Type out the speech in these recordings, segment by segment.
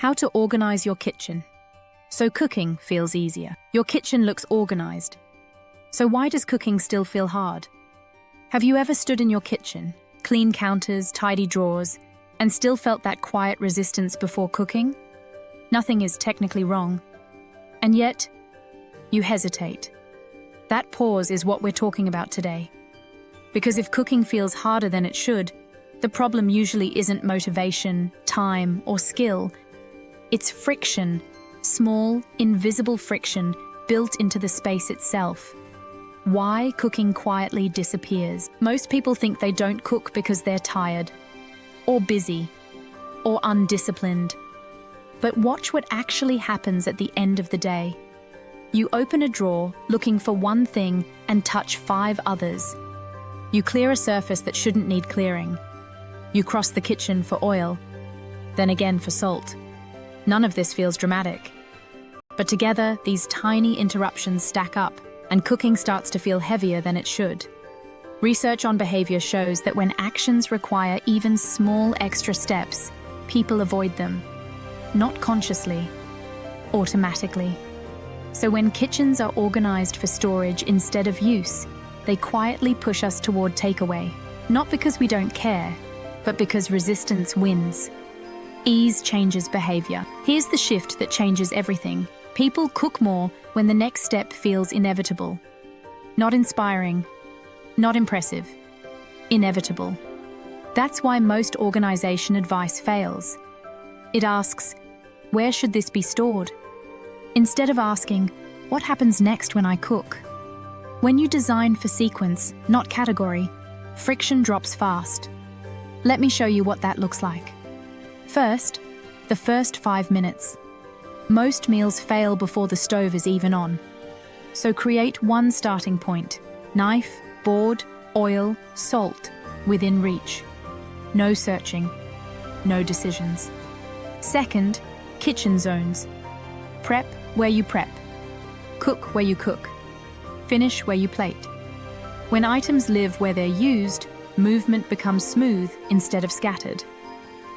How to organize your kitchen. So cooking feels easier. Your kitchen looks organized. So why does cooking still feel hard? Have you ever stood in your kitchen, clean counters, tidy drawers, and still felt that quiet resistance before cooking? Nothing is technically wrong. And yet, you hesitate. That pause is what we're talking about today. Because if cooking feels harder than it should, the problem usually isn't motivation, time, or skill. It's friction, small, invisible friction built into the space itself. Why cooking quietly disappears. Most people think they don't cook because they're tired, or busy, or undisciplined. But watch what actually happens at the end of the day. You open a drawer looking for one thing and touch 5 others. You clear a surface that shouldn't need clearing. You cross the kitchen for oil, then again for salt. None of this feels dramatic. But together, these tiny interruptions stack up, and cooking starts to feel heavier than it should. Research on behaviour shows that when actions require even small extra steps, people avoid them. Not consciously, automatically. So when kitchens are organised for storage instead of use, they quietly push us toward takeaway. Not because we don't care, but because resistance wins. Ease changes behaviour. Here's the shift that changes everything. People cook more when the next step feels inevitable. Not inspiring, not impressive, inevitable. That's why most organisation advice fails. It asks, where should this be stored? Instead of asking, what happens next when I cook? When you design for sequence, not category, friction drops fast. Let me show you what that looks like. First, the first 5 minutes. Most meals fail before the stove is even on. So create one starting point: knife, board, oil, salt, within reach. No searching, no decisions. Second, kitchen zones. Prep where you prep. Cook where you cook. Finish where you plate. When items live where they're used, movement becomes smooth instead of scattered.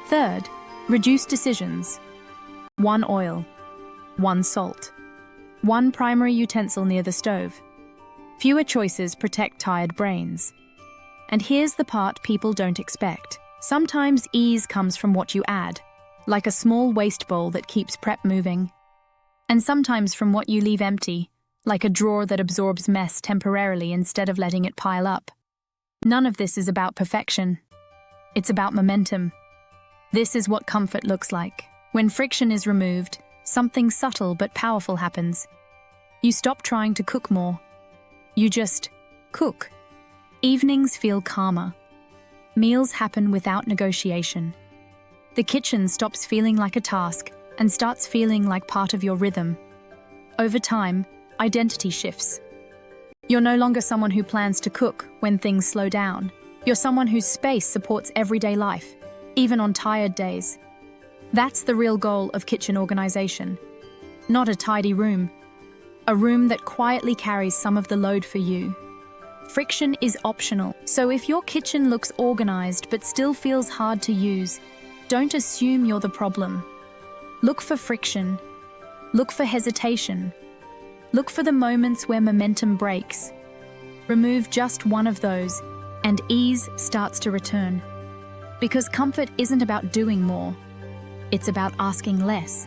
Third, reduce decisions. 1 oil, 1 salt, 1 primary utensil near the stove. Fewer choices protect tired brains. And here's the part people don't expect. Sometimes ease comes from what you add, like a small waste bowl that keeps prep moving. And sometimes from what you leave empty, like a drawer that absorbs mess temporarily instead of letting it pile up. None of this is about perfection. It's about momentum. This is what comfort looks like. When friction is removed, something subtle but powerful happens. You stop trying to cook more. You just cook. Evenings feel calmer. Meals happen without negotiation. The kitchen stops feeling like a task and starts feeling like part of your rhythm. Over time, identity shifts. You're no longer someone who plans to cook when things slow down. You're someone whose space supports everyday life, even on tired days. That's the real goal of kitchen organisation. Not a tidy room. A room that quietly carries some of the load for you. Friction is optional. So if your kitchen looks organised but still feels hard to use, don't assume you're the problem. Look for friction. Look for hesitation. Look for the moments where momentum breaks. Remove just one of those, and ease starts to return. Because comfort isn't about doing more. It's about asking less.